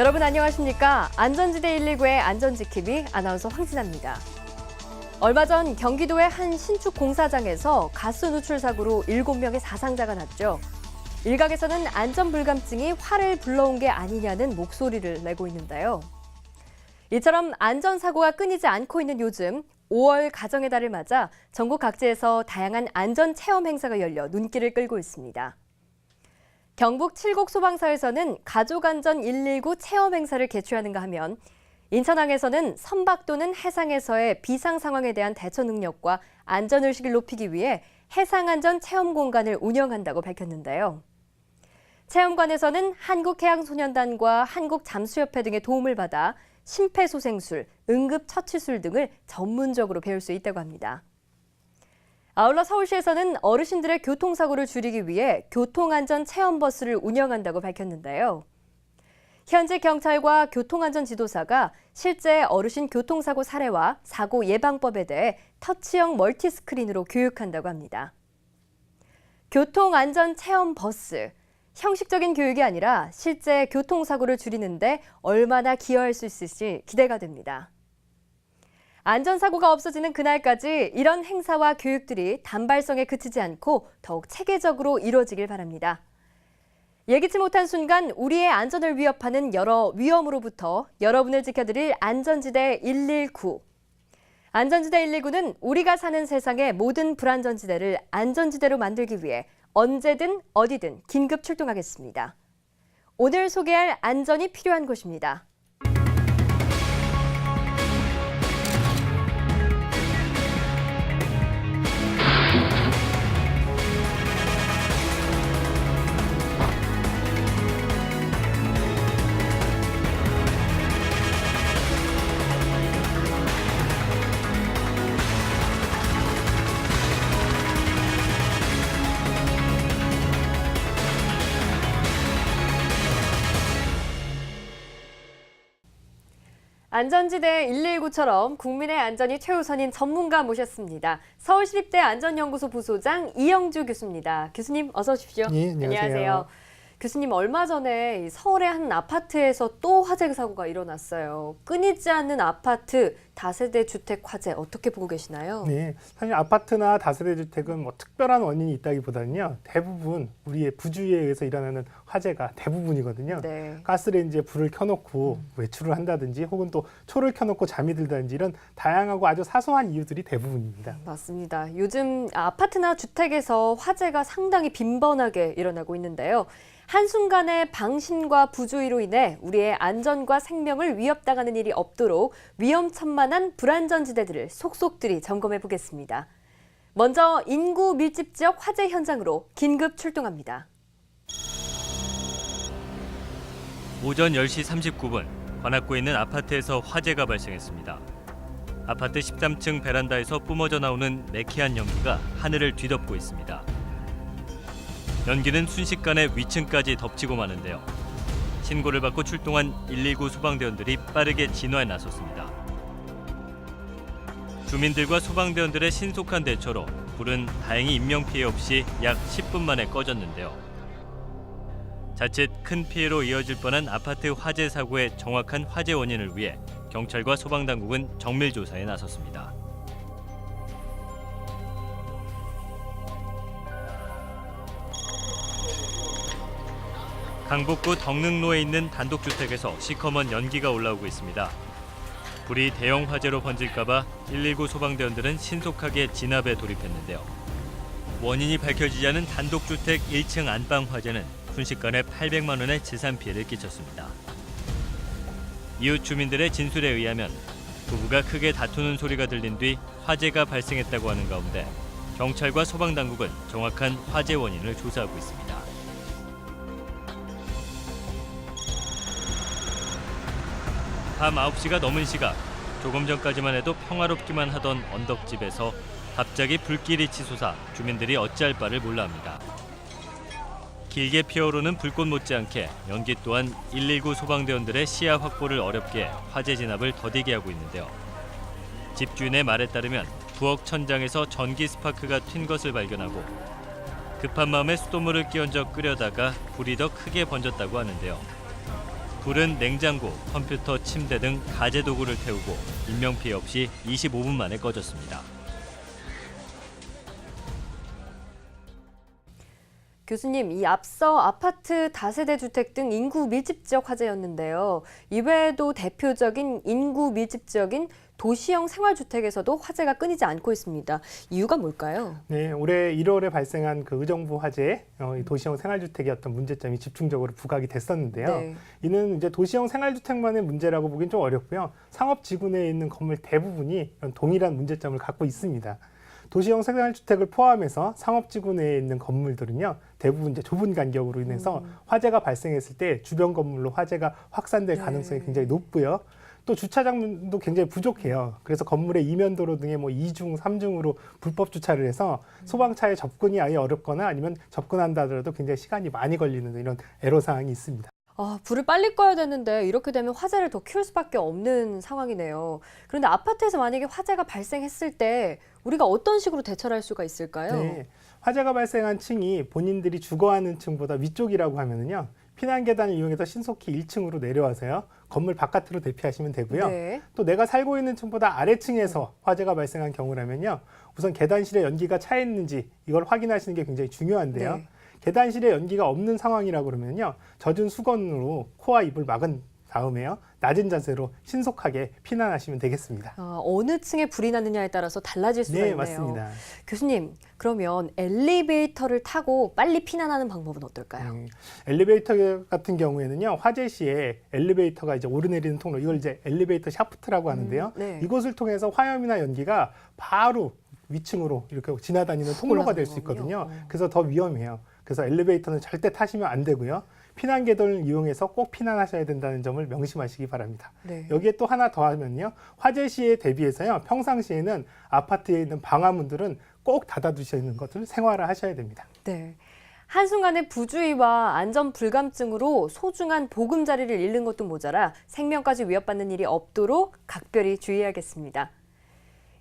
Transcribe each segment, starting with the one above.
여러분 안녕하십니까? 안전지대 119의 안전지킴이 아나운서 황진아입니다. 얼마 전 경기도의 한 신축 공사장에서 가스 누출 사고로 7명의 사상자가 났죠. 일각에서는 안전불감증이 화를 불러온 게 아니냐는 목소리를 내고 있는데요. 이처럼 안전사고가 끊이지 않고 있는 요즘 5월 가정의 달을 맞아 전국 각지에서 다양한 안전체험 행사가 열려 눈길을 끌고 있습니다. 경북 칠곡소방서에서는 가족안전 119 체험 행사를 개최하는가 하면 인천항에서는 선박 또는 해상에서의 비상 상황에 대한 대처 능력과 안전의식을 높이기 위해 해상안전 체험 공간을 운영한다고 밝혔는데요. 체험관에서는 한국해양소년단과 한국잠수협회 등의 도움을 받아 심폐소생술, 응급처치술 등을 전문적으로 배울 수 있다고 합니다. 아울러 서울시에서는 어르신들의 교통사고를 줄이기 위해 교통안전 체험버스를 운영한다고 밝혔는데요. 현재 경찰과 교통안전지도사가 실제 어르신 교통사고 사례와 사고 예방법에 대해 터치형 멀티스크린으로 교육한다고 합니다. 교통안전 체험버스, 형식적인 교육이 아니라 실제 교통사고를 줄이는데 얼마나 기여할 수 있을지 기대가 됩니다. 안전사고가 없어지는 그날까지 이런 행사와 교육들이 단발성에 그치지 않고 더욱 체계적으로 이루어지길 바랍니다. 예기치 못한 순간 우리의 안전을 위협하는 여러 위험으로부터 여러분을 지켜드릴 안전지대 119. 안전지대 119는 우리가 사는 세상의 모든 불안전지대를 안전지대로 만들기 위해 언제든 어디든 긴급 출동하겠습니다. 오늘 소개할 안전이 필요한 곳입니다. 안전지대 119처럼 국민의 안전이 최우선인 전문가 모셨습니다. 서울시립대 안전연구소 부소장 이영주 교수입니다. 교수님 어서 오십시오. 예, 안녕하세요. 교수님 얼마 전에 서울의 한 아파트에서 또 화재 사고가 일어났어요. 끊이지 않는 아파트 다세대 주택 화재 어떻게 보고 계시나요? 네, 사실 아파트나 다세대 주택은 뭐 특별한 원인이 있다기보다는요, 대부분 우리의 부주의에 의해서 일어나는 화재가 대부분이거든요. 네. 가스레인지에 불을 켜놓고 외출을 한다든지, 혹은 또 초를 켜놓고 잠이 들다든지 이런 다양하고 아주 사소한 이유들이 대부분입니다. 맞습니다. 요즘 아파트나 주택에서 화재가 상당히 빈번하게 일어나고 있는데요. 한순간의 방심과 부주의로 인해 우리의 안전과 생명을 위협당하는 일이 없도록 위험천만한 불안전지대들을 속속들이 점검해 보겠습니다. 먼저 인구 밀집 지역 화재 현장으로 긴급 출동합니다. 오전 10시 39분 관악구에 있는 아파트에서 화재가 발생했습니다. 아파트 13층 베란다에서 뿜어져 나오는 매캐한 연기가 하늘을 뒤덮고 있습니다. 연기는 순식간에 위층까지 덮치고 마는데요. 신고를 받고 출동한 119 소방대원들이 빠르게 진화에 나섰습니다. 주민들과 소방대원들의 신속한 대처로 불은 다행히 인명피해 없이 약 10분 만에 꺼졌는데요. 자칫 큰 피해로 이어질 뻔한 아파트 화재 사고의 정확한 화재 원인을 위해 경찰과 소방당국은 정밀 조사에 나섰습니다. 강북구 덕능로에 있는 단독주택에서 시커먼 연기가 올라오고 있습니다. 불이 대형 화재로 번질까 봐 119 소방대원들은 신속하게 진압에 돌입했는데요. 원인이 밝혀지지 않은 단독주택 1층 안방 화재는 순식간에 800만 원의 재산 피해를 끼쳤습니다. 이웃 주민들의 진술에 의하면 부부가 크게 다투는 소리가 들린 뒤 화재가 발생했다고 하는 가운데 경찰과 소방당국은 정확한 화재 원인을 조사하고 있습니다. 밤 9시가 넘은 시각, 조금 전까지만 해도 평화롭기만 하던 언덕집에서 갑자기 불길이 치솟아 주민들이 어찌할 바를 몰라합니다. 길게 피어오르는 불꽃 못지않게 연기 또한 119 소방대원들의 시야 확보를 어렵게 해 화재 진압을 더디게 하고 있는데요. 집주인의 말에 따르면 부엌 천장에서 전기 스파크가 튄 것을 발견하고 급한 마음에 수돗물을 끼얹어 끓여다가 불이 더 크게 번졌다고 하는데요. 불은 냉장고, 컴퓨터, 침대 등 가재 도구를 태우고 인명피해 없이 25분 만에 꺼졌습니다. 교수님, 이 앞서 아파트 다세대 주택 등 인구 밀집 지역 화재였는데요. 이외에도 대표적인 인구 밀집 지역인 도시형 생활주택에서도 화재가 끊이지 않고 있습니다. 이유가 뭘까요? 네, 올해 1월에 발생한 그 의정부 화재에 이 도시형 생활주택의 어떤 문제점이 집중적으로 부각이 됐었는데요. 네. 이는 이제 도시형 생활주택만의 문제라고 보기엔 좀 어렵고요. 상업지구 내에 있는 건물 대부분이 이런 동일한 문제점을 갖고 있습니다. 도시형 생활주택을 포함해서 상업지구 내에 있는 건물들은요, 대부분 이제 좁은 간격으로 인해서 화재가 발생했을 때 주변 건물로 화재가 확산될 가능성이 굉장히 높고요. 또 주차장도 굉장히 부족해요. 그래서 건물의 이면도로 등에 뭐 2중, 3중으로 불법 주차를 해서 소방차의 접근이 아예 어렵거나 아니면 접근한다 하더라도 굉장히 시간이 많이 걸리는 이런 애로사항이 있습니다. 불을 빨리 꺼야 되는데 이렇게 되면 화재를 더 키울 수밖에 없는 상황이네요. 그런데 아파트에서 만약에 화재가 발생했을 때 우리가 어떤 식으로 대처를 할 수가 있을까요? 네, 화재가 발생한 층이 본인들이 주거하는 층보다 위쪽이라고 하면은요, 피난 계단을 이용해서 신속히 1층으로 내려와서요, 건물 바깥으로 대피하시면 되고요. 네. 또 내가 살고 있는 층보다 아래층에서 화재가 발생한 경우라면요, 우선 계단실에 연기가 차 있는지 이걸 확인하시는 게 굉장히 중요한데요. 네. 계단실에 연기가 없는 상황이라고 그러면요, 젖은 수건으로 코와 입을 막은 다음에요, 낮은 자세로 신속하게 피난하시면 되겠습니다. 어느 층에 불이 났느냐에 따라서 달라질 수가 네, 있네요. 맞습니다. 교수님, 그러면 엘리베이터를 타고 빨리 피난하는 방법은 어떨까요? 엘리베이터 같은 경우에는요, 화재 시에 엘리베이터가 이제 오르내리는 통로, 이걸 이제 엘리베이터 샤프트라고 하는데요. 네. 이것을 통해서 화염이나 연기가 바로 위층으로 이렇게 지나다니는 통로가 될 수 있거든요. 그래서 더 위험해요. 그래서 엘리베이터는 절대 타시면 안 되고요. 피난 계단을 이용해서 꼭 피난하셔야 된다는 점을 명심하시기 바랍니다. 네. 여기에 또 하나 더 하면요, 화재 시에 대비해서요, 평상시에는 아파트에 있는 방화문들은 꼭 닫아두시는 것을 생활화하셔야 됩니다. 네. 한순간의 부주의와 안전 불감증으로 소중한 보금자리를 잃는 것도 모자라 생명까지 위협받는 일이 없도록 각별히 주의해야겠습니다.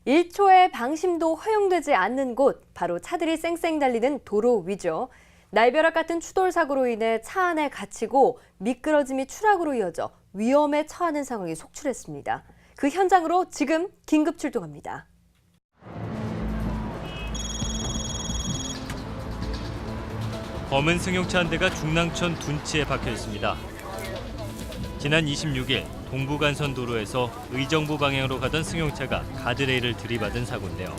1초의 방심도 허용되지 않는 곳, 바로 차들이 쌩쌩 달리는 도로 위죠. 날벼락 같은 추돌 사고로 인해 차 안에 갇히고 미끄러짐이 추락으로 이어져 위험에 처하는 상황이 속출했습니다. 그 현장으로 지금 긴급 출동합니다. 검은 승용차 한 대가 중랑천 둔치에 박혀 있습니다. 지난 26일 동부간선 도로에서 의정부 방향으로 가던 승용차가 가드레일을 들이받은 사고인데요.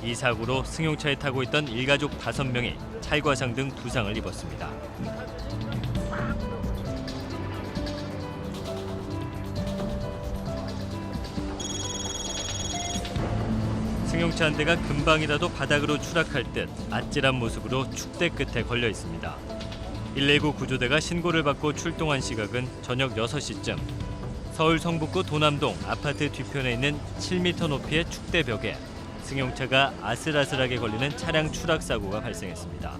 이 사고로 승용차에 타고 있던 일가족 5명이 찰과상 등 부상을 입었습니다. 승용차 한 대가 금방이라도 바닥으로 추락할 듯 아찔한 모습으로 축대 끝에 걸려 있습니다. 119 구조대가 신고를 받고 출동한 시각은 저녁 6시쯤. 서울 성북구 도남동 아파트 뒤편에 있는 7m 높이의 축대 벽에 승용차가 아슬아슬하게 걸리는 차량 추락 사고가 발생했습니다.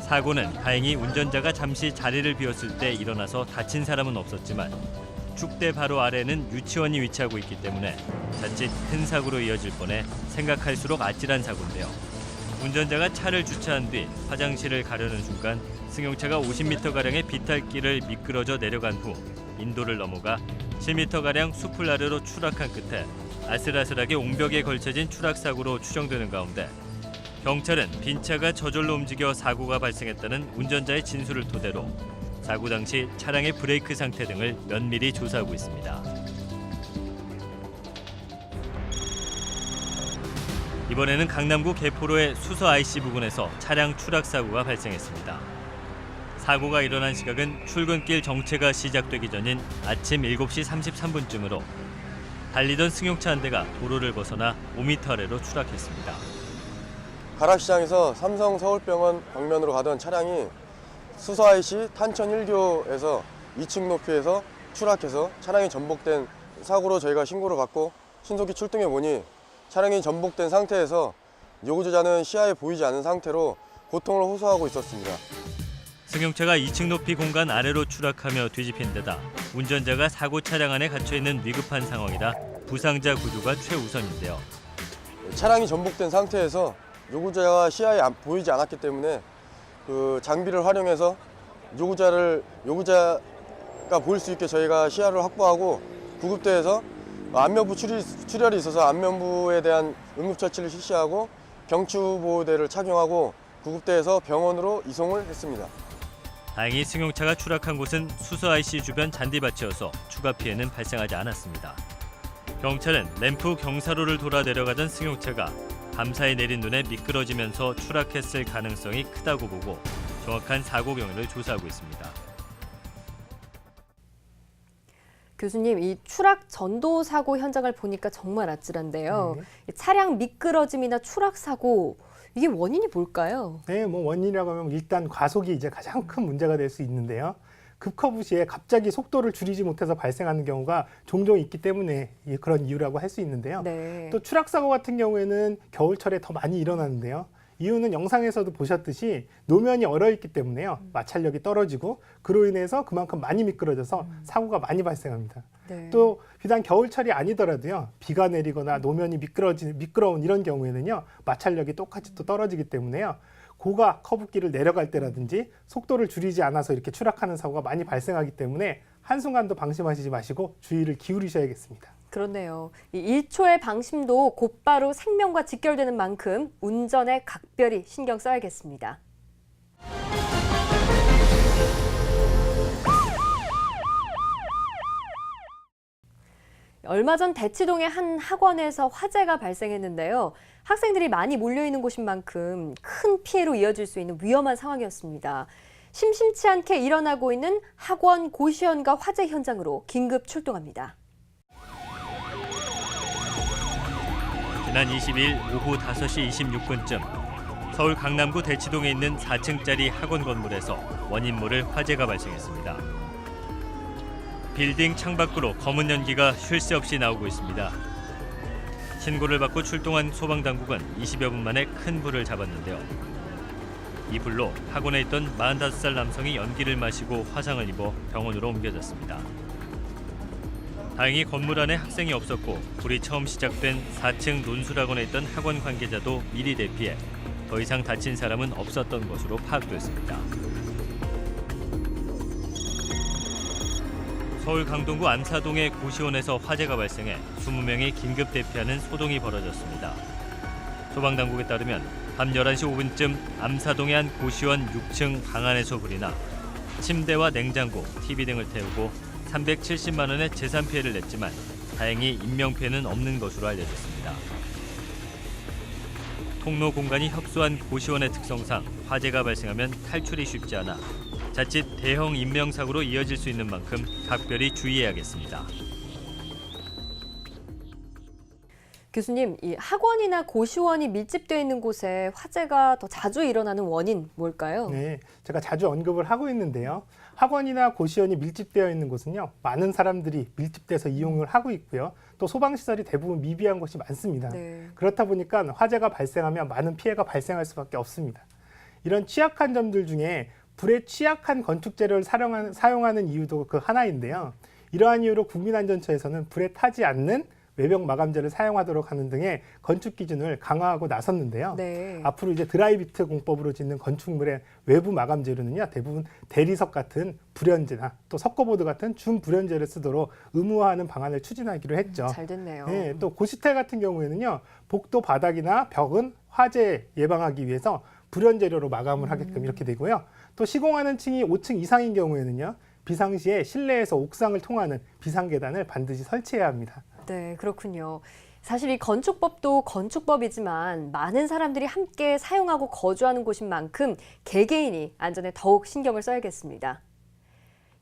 사고는 다행히 운전자가 잠시 자리를 비웠을 때 일어나서 다친 사람은 없었지만 축대 바로 아래에는 유치원이 위치하고 있기 때문에 자칫 큰 사고로 이어질 뻔해 생각할수록 아찔한 사고인데요. 운전자가 차를 주차한 뒤 화장실을 가려는 순간 승용차가 50m가량의 비탈길을 미끄러져 내려간 후 인도를 넘어가 7m가량 숲을 아래로 추락한 끝에 아슬아슬하게 옹벽에 걸쳐진 추락사고로 추정되는 가운데 경찰은 빈 차가 저절로 움직여 사고가 발생했다는 운전자의 진술을 토대로 사고 당시 차량의 브레이크 상태 등을 면밀히 조사하고 있습니다. 이번에는 강남구 개포로의 수서 IC 부근에서 차량 추락 사고가 발생했습니다. 사고가 일어난 시각은 출근길 정체가 시작되기 전인 아침 7시 33분쯤으로 달리던 승용차 한 대가 도로를 벗어나 5m 아래로 추락했습니다. 가락시장에서 삼성 서울병원 방면으로 가던 차량이 수서 IC 탄천 1교에서 2층 높이에서 추락해서 차량이 전복된 사고로 저희가 신고를 받고 신속히 출동해 보니 차량이 전복된 상태에서 요구자는 시야에 보이지 않는 상태로 고통을 호소하고 있었습니다. 승용차가 2층 높이 공간 아래로 추락하며 뒤집힌 데다 운전자가 사고 차량 안에 갇혀있는 위급한 상황이라 부상자 구조가 최우선인데요. 차량이 전복된 상태에서 요구자가 시야에 보이지 않았기 때문에 그 장비를 활용해서 요구자가 보일 수 있게 저희가 시야를 확보하고 구급대에서 안면부 출혈이 있어서 안면부에 대한 응급처치를 실시하고 경추보호대를 착용하고 구급대에서 병원으로 이송을 했습니다. 다행히 승용차가 추락한 곳은 수서 IC 주변 잔디밭이어서 추가 피해는 발생하지 않았습니다. 경찰은 램프 경사로를 돌아 내려가던 승용차가 밤사이 내린 눈에 미끄러지면서 추락했을 가능성이 크다고 보고 정확한 사고 경위를 조사하고 있습니다. 교수님, 이 추락 전도 사고 현장을 보니까 정말 아찔한데요. 이 차량 미끄러짐이나 추락 사고, 이게 원인이 뭘까요? 네, 원인이라고 하면 일단 과속이 이제 가장 큰 문제가 될 수 있는데요. 급커브 시에 갑자기 속도를 줄이지 못해서 발생하는 경우가 종종 있기 때문에 그런 이유라고 할 수 있는데요. 네. 또 추락 사고 같은 경우에는 겨울철에 더 많이 일어나는데요. 이유는 영상에서도 보셨듯이 노면이 얼어있기 때문에요. 마찰력이 떨어지고 그로 인해서 그만큼 많이 미끄러져서 사고가 많이 발생합니다. 네. 또 비단 겨울철이 아니더라도요. 비가 내리거나 노면이 미끄러운 이런 경우에는요. 마찰력이 똑같이 또 떨어지기 때문에요. 고가 커브길을 내려갈 때라든지 속도를 줄이지 않아서 이렇게 추락하는 사고가 많이 발생하기 때문에 한순간도 방심하시지 마시고 주의를 기울이셔야겠습니다. 그렇네요. 이 1초의 방심도 곧바로 생명과 직결되는 만큼 운전에 각별히 신경 써야겠습니다. 얼마 전 대치동의 한 학원에서 화재가 발생했는데요. 학생들이 많이 몰려있는 곳인 만큼 큰 피해로 이어질 수 있는 위험한 상황이었습니다. 심심치 않게 일어나고 있는 학원 고시원가 화재 현장으로 긴급 출동합니다. 지난 22일 오후 5시 26분쯤 서울 강남구 대치동에 있는 4층짜리 학원 건물에서 원인 모를 화재가 발생했습니다. 빌딩 창밖으로 검은 연기가 쉴 새 없이 나오고 있습니다. 신고를 받고 출동한 소방당국은 20여 분 만에 큰 불을 잡았는데요. 이 불로 학원에 있던 45살 남성이 연기를 마시고 화상을 입어 병원으로 옮겨졌습니다. 다행히 건물 안에 학생이 없었고 불이 처음 시작된 4층 논술학원에 있던 학원 관계자도 미리 대피해 더 이상 다친 사람은 없었던 것으로 파악됐습니다. 서울 강동구 암사동의 고시원에서 화재가 발생해 20명이 긴급 대피하는 소동이 벌어졌습니다. 소방당국에 따르면 밤 11시 5분쯤 암사동의 한 고시원 6층 방 안에서 불이 나 침대와 냉장고, TV 등을 태우고 370만 원의 재산 피해를 냈지만 다행히 인명피해는 없는 것으로 알려졌습니다. 통로 공간이 협소한 고시원의 특성상 화재가 발생하면 탈출이 쉽지 않아 자칫 대형 인명사고로 이어질 수 있는 만큼 각별히 주의해야겠습니다. 교수님, 이 학원이나 고시원이 밀집되어 있는 곳에 화재가 더 자주 일어나는 원인 뭘까요? 네, 제가 자주 언급을 하고 있는데요. 학원이나 고시원이 밀집되어 있는 곳은요. 많은 사람들이 밀집돼서 이용을 하고 있고요. 또 소방시설이 대부분 미비한 곳이 많습니다. 네. 그렇다 보니까 화재가 발생하면 많은 피해가 발생할 수밖에 없습니다. 이런 취약한 점들 중에 불에 취약한 건축 재료를 사용하는 이유도 그 하나인데요. 이러한 이유로 국민안전처에서는 불에 타지 않는 외벽 마감재를 사용하도록 하는 등의 건축 기준을 강화하고 나섰는데요. 네. 앞으로 이제 드라이비트 공법으로 짓는 건축물의 외부 마감 재료는요, 대부분 대리석 같은 불연재나 또 석고보드 같은 준불연재를 쓰도록 의무화하는 방안을 추진하기로 했죠. 잘 됐네요. 네, 또 고시텔 같은 경우에는요, 복도 바닥이나 벽은 화재 예방하기 위해서 불연 재료로 마감을 하게끔 이렇게 되고요. 또 시공하는 층이 5층 이상인 경우에는요, 비상시에 실내에서 옥상을 통하는 비상계단을 반드시 설치해야 합니다. 네, 그렇군요. 사실 이 건축법도 건축법이지만 많은 사람들이 함께 사용하고 거주하는 곳인 만큼 개개인이 안전에 더욱 신경을 써야겠습니다.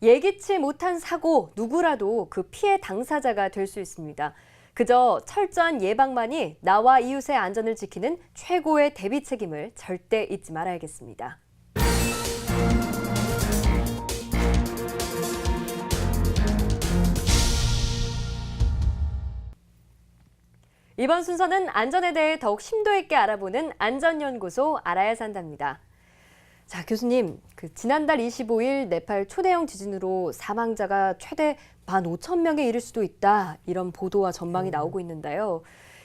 예기치 못한 사고, 누구라도 그 피해 당사자가 될 수 있습니다. 그저 철저한 예방만이 나와 이웃의 안전을 지키는 최고의 대비 책임을 절대 잊지 말아야겠습니다. 이번 순서는 안전에 대해 더욱 심도 있게 알아보는 안전연구소 알아야 산답니다. 자, 교수님, 지난달 25일 네팔 초대형 지진으로 사망자가 최대 15,000명에 이를 수도 있다, 이런 보도와 전망이 나오고 있는데요.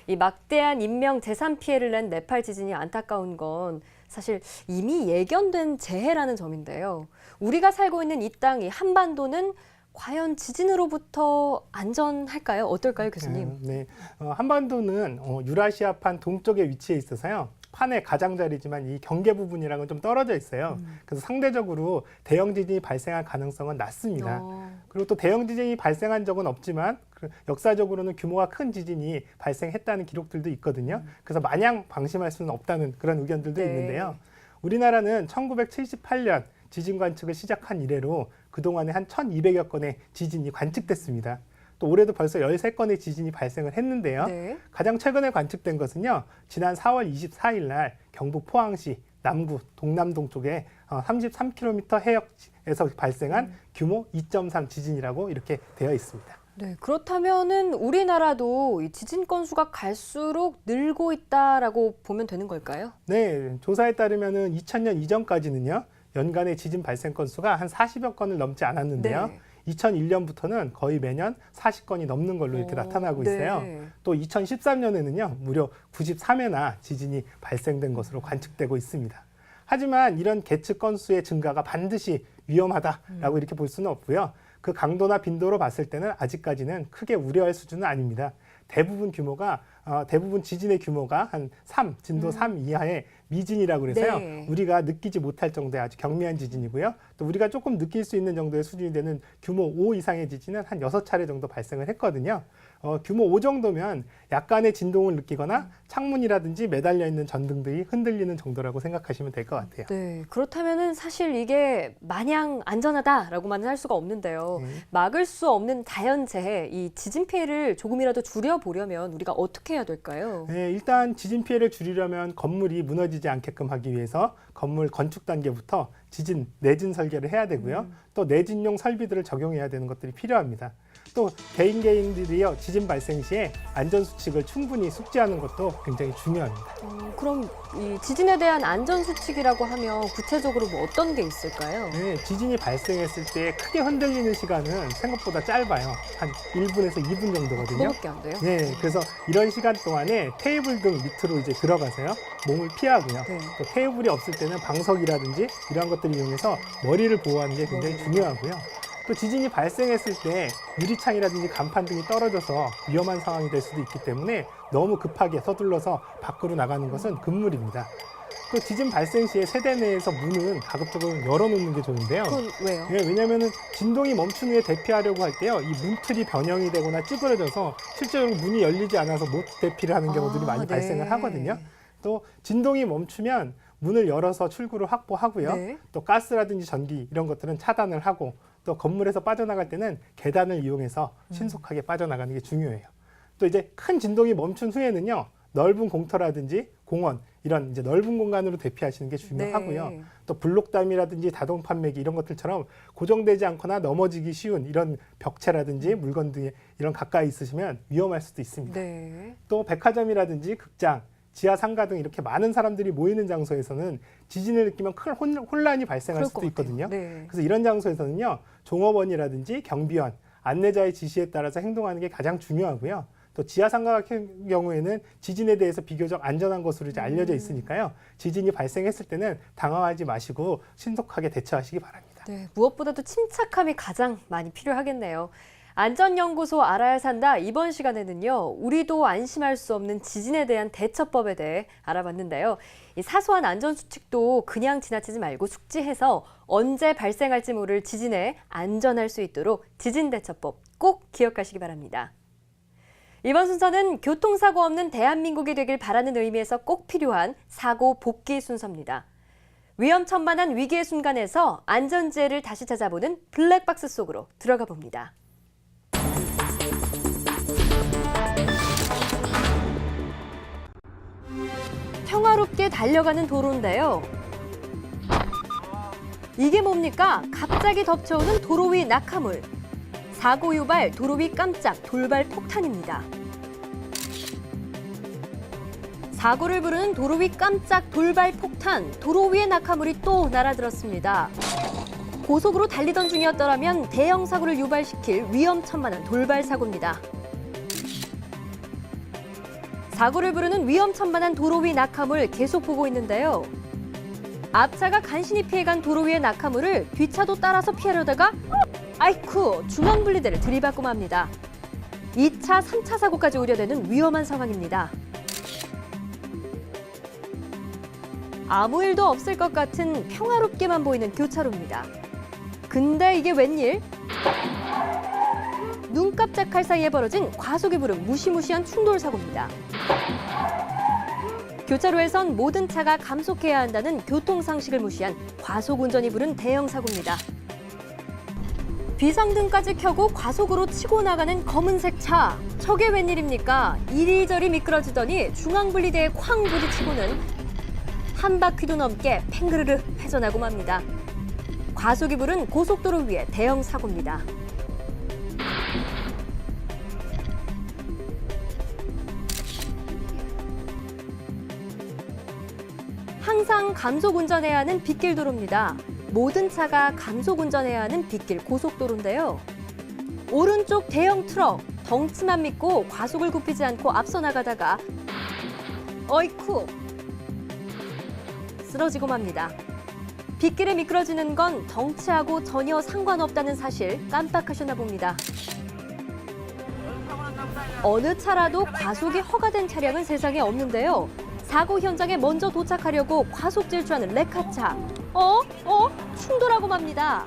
이 막대한 인명 재산 피해를 낸 네팔 지진이 안타까운 건 사실 이미 예견된 재해라는 점인데요. 우리가 살고 있는 이 땅, 이 한반도는 과연 지진으로부터 안전할까요? 어떨까요, 교수님? 네, 한반도는 유라시아판 동쪽에 위치해 있어서요. 판의 가장자리지만 이 경계 부분이랑은 좀 떨어져 있어요. 그래서 상대적으로 대형 지진이 발생할 가능성은 낮습니다. 그리고 또 대형 지진이 발생한 적은 없지만 역사적으로는 규모가 큰 지진이 발생했다는 기록들도 있거든요. 그래서 마냥 방심할 수는 없다는 그런 의견들도 네. 있는데요. 우리나라는 1978년 지진 관측을 시작한 이래로 그동안에 한 1,200여 건의 지진이 관측됐습니다. 또 올해도 벌써 13건의 지진이 발생을 했는데요. 네. 가장 최근에 관측된 것은요. 지난 4월 24일 날 경북 포항시 남구 동남동쪽에 33km 해역에서 발생한 규모 2.3 지진이라고 이렇게 되어 있습니다. 네, 그렇다면은 우리나라도 이 지진 건수가 갈수록 늘고 있다라고 보면 되는 걸까요? 네, 조사에 따르면은 2000년 이전까지는요. 연간의 지진 발생 건수가 한 40여 건을 넘지 않았는데요. 네. 2001년부터는 거의 매년 40건이 넘는 걸로 이렇게 나타나고 있어요. 네. 또 2013년에는요, 무려 93회나 지진이 발생된 것으로 관측되고 있습니다. 하지만 이런 계측 건수의 증가가 반드시 위험하다라고 이렇게 볼 수는 없고요. 그 강도나 빈도로 봤을 때는 아직까지는 크게 우려할 수준은 아닙니다. 대부분 지진의 규모가 한 3, 진도 3 이하의 미진이라고 그래서요. 네. 우리가 느끼지 못할 정도의 아주 경미한 지진이고요. 또 우리가 조금 느낄 수 있는 정도의 수준이 되는 규모 5 이상의 지진은 한 6차례 정도 발생을 했거든요. 규모 5 정도면 약간의 진동을 느끼거나 창문이라든지 매달려 있는 전등들이 흔들리는 정도라고 생각하시면 될 것 같아요. 네, 그렇다면은 사실 이게 마냥 안전하다라고만 할 수가 없는데요. 막을 수 없는 자연재해, 이 지진 피해를 조금이라도 줄여보려면 우리가 어떻게 해야 될까요? 네, 일단 지진 피해를 줄이려면 건물이 무너지지 않게끔 하기 위해서 건물 건축 단계부터 지진 내진 설계를 해야 되고요. 또 내진용 설비들을 적용해야 되는 것들이 필요합니다. 또 개인들이요 지진 발생 시에 안전 수칙을 충분히 숙지하는 것도 굉장히 중요합니다. 그럼 이 지진에 대한 안전 수칙이라고 하면 구체적으로 뭐 어떤 게 있을까요? 네, 지진이 발생했을 때 크게 흔들리는 시간은 생각보다 짧아요. 한 1분에서 2분 정도거든요. 그거밖에 안 돼요? 네, 그래서 이런 시간 동안에 테이블 등 밑으로 이제 들어가서요. 몸을 피하고요. 네. 또 테이블이 없을 때는 방석이라든지 이러한 것들을 이용해서 머리를 보호하는 게 굉장히 중요하고요. 또 지진이 발생했을 때 유리창이라든지 간판 등이 떨어져서 위험한 상황이 될 수도 있기 때문에 너무 급하게 서둘러서 밖으로 나가는 것은 금물입니다. 또 지진 발생 시에 세대 내에서 문은 가급적으로 열어놓는 게 좋은데요. 그건 왜요? 네, 왜냐하면 진동이 멈춘 후에 대피하려고 할 때요, 이 문틀이 변형이 되거나 찌그러져서 실제로 문이 열리지 않아서 못 대피를 하는 경우들이 많이 네. 발생을 하거든요. 또 진동이 멈추면 문을 열어서 출구를 확보하고요. 네. 또 가스라든지 전기 이런 것들은 차단을 하고 또 건물에서 빠져나갈 때는 계단을 이용해서 신속하게 빠져나가는 게 중요해요. 또 이제 큰 진동이 멈춘 후에는요, 넓은 공터라든지 공원 이런 이제 넓은 공간으로 대피하시는 게 중요하고요. 네. 또 블록담이라든지 자동 판매기 이런 것들처럼 고정되지 않거나 넘어지기 쉬운 이런 벽체라든지 물건 등에 이런 가까이 있으시면 위험할 수도 있습니다. 네. 또 백화점이라든지 극장, 지하 상가 등 이렇게 많은 사람들이 모이는 장소에서는 지진을 느끼면 큰 혼란이 발생할 그럴 수도 것 같아요. 있거든요. 네. 그래서 이런 장소에서는요, 종업원이라든지 경비원, 안내자의 지시에 따라서 행동하는 게 가장 중요하고요. 또 지하 상가 같은 경우에는 지진에 대해서 비교적 안전한 것으로 이제 알려져 있으니까요. 지진이 발생했을 때는 당황하지 마시고 신속하게 대처하시기 바랍니다. 네, 무엇보다도 침착함이 가장 많이 필요하겠네요. 안전연구소 알아야 산다 이번 시간에는요. 우리도 안심할 수 없는 지진에 대한 대처법에 대해 알아봤는데요. 이 사소한 안전수칙도 그냥 지나치지 말고 숙지해서 언제 발생할지 모를 지진에 안전할 수 있도록 지진대처법 꼭 기억하시기 바랍니다. 이번 순서는 교통사고 없는 대한민국이 되길 바라는 의미에서 꼭 필요한 사고 복귀 순서입니다. 위험천만한 위기의 순간에서 안전지혜를 다시 찾아보는 블랙박스 속으로 들어가 봅니다. 평화롭게 달려가는 도로인데요. 이게 뭡니까? 갑자기 덮쳐오는 도로 위 낙하물. 사고 유발 도로 위 깜짝 돌발 폭탄입니다. 사고를 부르는 도로 위 깜짝 돌발 폭탄. 도로 위에 낙하물이 또 날아들었습니다. 고속으로 달리던 중이었더라면 대형 사고를 유발시킬 위험천만한 돌발 사고입니다. 사고를 부르는 위험천만한 도로 위 낙하물 계속 보고 있는데요. 앞차가 간신히 피해간 도로 위의 낙하물을 뒷차도 따라서 피하려다가 아이쿠 중앙분리대를 들이받고 맙니다. 2차, 3차 사고까지 우려되는 위험한 상황입니다. 아무 일도 없을 것 같은 평화롭게만 보이는 교차로입니다. 근데 이게 웬일? 눈 깜짝할 사이에 벌어진 과속이 부른 무시무시한 충돌 사고입니다. 교차로에선 모든 차가 감속해야 한다는 교통상식을 무시한 과속운전이 부른 대형 사고입니다. 비상등까지 켜고 과속으로 치고 나가는 검은색 차. 저게 웬일입니까? 이리저리 미끄러지더니 중앙분리대에 쾅 부딪히고는 한 바퀴도 넘게 팽그르르 회전하고 맙니다. 과속이 부른 고속도로 위의 대형 사고입니다. 항상 감속 운전해야 하는 빗길 도로입니다. 모든 차가 감속 운전해야 하는 빗길 고속도로인데요. 오른쪽 대형 트럭, 덩치만 믿고 과속을 굽히지 않고 앞서 나가다가 어이쿠! 쓰러지고 맙니다. 빗길에 미끄러지는 건 덩치하고 전혀 상관없다는 사실 깜빡하셨나 봅니다. 어느 차라도 과속이 허가된 차량은 세상에 없는데요. 사고 현장에 먼저 도착하려고 과속 질주하는 레카차. 충돌하고 맙니다.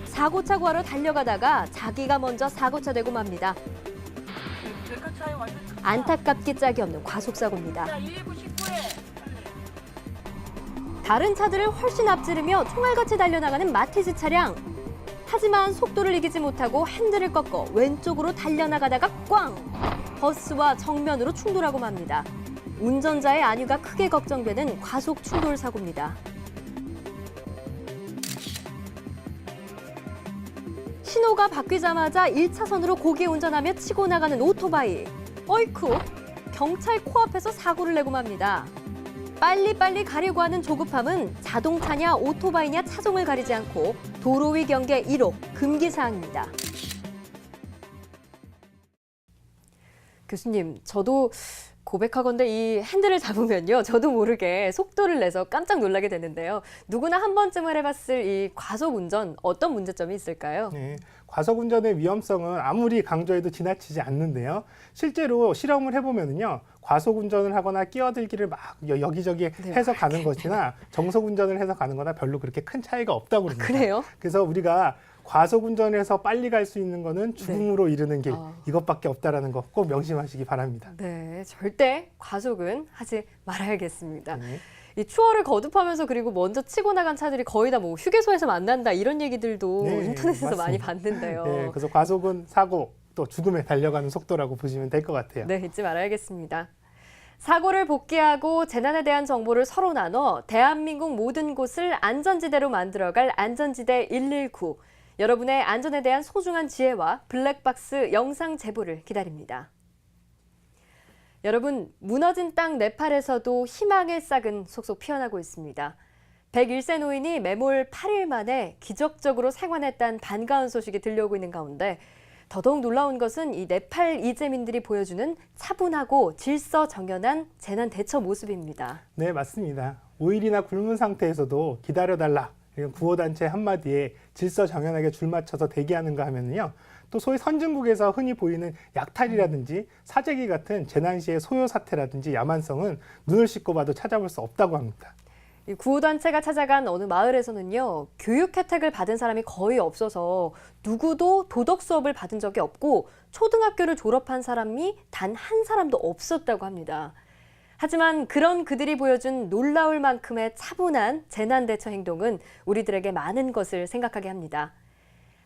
사고차 구하러 달려가다가 자기가 먼저 사고차 되고 맙니다. 안타깝기 짝이 없는 과속사고입니다. 다른 차들을 훨씬 앞지르며 총알같이 달려나가는 마티즈 차량. 하지만 속도를 이기지 못하고 핸들을 꺾어 왼쪽으로 달려나가다가 꽝! 버스와 정면으로 충돌하고 맙니다. 운전자의 안위가 크게 걱정되는 과속 충돌 사고입니다. 신호가 바뀌자마자 1차선으로 고개 운전하며 치고 나가는 오토바이. 어이쿠! 경찰 코앞에서 사고를 내고 맙니다. 빨리빨리 가려고 하는 조급함은 자동차냐 오토바이냐 차종을 가리지 않고 도로 위 경계 1호 금기사항입니다. 교수님, 저도 고백하건대 이 핸들을 잡으면요. 저도 모르게 속도를 내서 깜짝 놀라게 되는데요. 누구나 한 번쯤은 해봤을 이 과속운전 어떤 문제점이 있을까요? 네, 과속운전의 위험성은 아무리 강조해도 지나치지 않는데요. 실제로 실험을 해보면요. 과속운전을 하거나 끼어들기를 막 여기저기 해서 가는 것이나 정속운전을 해서 가는 거나 별로 그렇게 큰 차이가 없다고 그럽니다. 그래요? 그래서 우리가 과속운전해서 빨리 갈 수 있는 거는 죽음으로 이르는 길, 이것밖에 없다라는 거 꼭 명심하시기 바랍니다. 네, 절대 과속은 하지 말아야겠습니다. 네. 이 추월을 거듭하면서 그리고 먼저 치고 나간 차들이 거의 다 뭐 휴게소에서 만난다 이런 얘기들도 네, 인터넷에서 맞습니다. 많이 봤는데요. 네, 그래서 과속은 사고 또 죽음에 달려가는 속도라고 보시면 될 것 같아요. 네, 잊지 말아야겠습니다. 사고를 복귀하고 재난에 대한 정보를 서로 나눠 대한민국 모든 곳을 안전지대로 만들어갈 안전지대 119. 여러분의 안전에 대한 소중한 지혜와 블랙박스 영상 제보를 기다립니다. 여러분, 무너진 땅 네팔에서도 희망의 싹은 속속 피어나고 있습니다. 101세 노인이 매몰 8일 만에 기적적으로 생還했다는 반가운 소식이 들려오고 있는 가운데 더더욱 놀라운 것은 이 네팔 이재민들이 보여주는 차분하고 질서정연한 재난 대처 모습입니다. 네, 맞습니다. 5일이나 굶은 상태에서도 기다려달라. 구호단체 한마디에 질서정연하게 줄 맞춰서 대기하는가 하면요. 또 소위 선진국에서 흔히 보이는 약탈이라든지 사재기 같은 재난 시의 소요 사태라든지 야만성은 눈을 씻고 봐도 찾아볼 수 없다고 합니다. 이 구호단체가 찾아간 어느 마을에서는요, 교육 혜택을 받은 사람이 거의 없어서 누구도 도덕 수업을 받은 적이 없고 초등학교를 졸업한 사람이 단 한 사람도 없었다고 합니다. 하지만 그런 그들이 보여준 놀라울 만큼의 차분한 재난 대처 행동은 우리들에게 많은 것을 생각하게 합니다.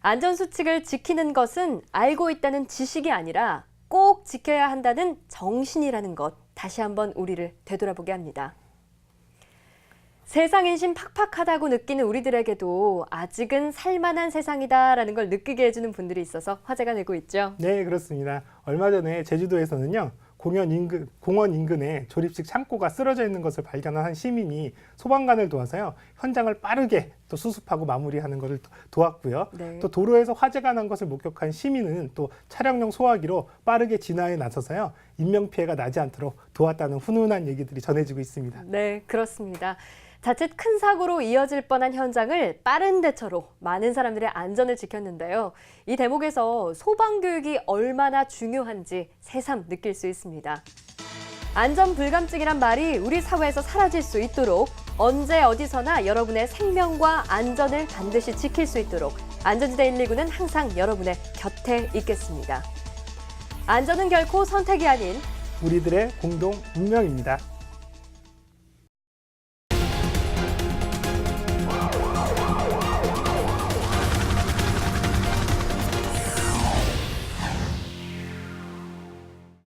안전수칙을 지키는 것은 알고 있다는 지식이 아니라 꼭 지켜야 한다는 정신이라는 것, 다시 한번 우리를 되돌아보게 합니다. 세상 인심 팍팍하다고 느끼는 우리들에게도 아직은 살만한 세상이다라는 걸 느끼게 해주는 분들이 있어서 화제가 되고 있죠. 네, 그렇습니다. 얼마 전에 제주도에서는요. 공원 인근에 조립식 창고가 쓰러져 있는 것을 발견한 한 시민이 소방관을 도와서요. 현장을 빠르게 또 수습하고 마무리하는 것을 도왔고요. 네. 또 도로에서 화재가 난 것을 목격한 시민은 또 차량용 소화기로 빠르게 진화에 나서서요. 인명피해가 나지 않도록 도왔다는 훈훈한 얘기들이 전해지고 있습니다. 네, 그렇습니다. 자칫 큰 사고로 이어질 뻔한 현장을 빠른 대처로 많은 사람들의 안전을 지켰는데요. 이 대목에서 소방교육이 얼마나 중요한지 새삼 느낄 수 있습니다. 안전불감증이란 말이 우리 사회에서 사라질 수 있도록 언제 어디서나 여러분의 생명과 안전을 반드시 지킬 수 있도록 안전지대 119는 항상 여러분의 곁에 있겠습니다. 안전은 결코 선택이 아닌 우리들의 공동 운명입니다.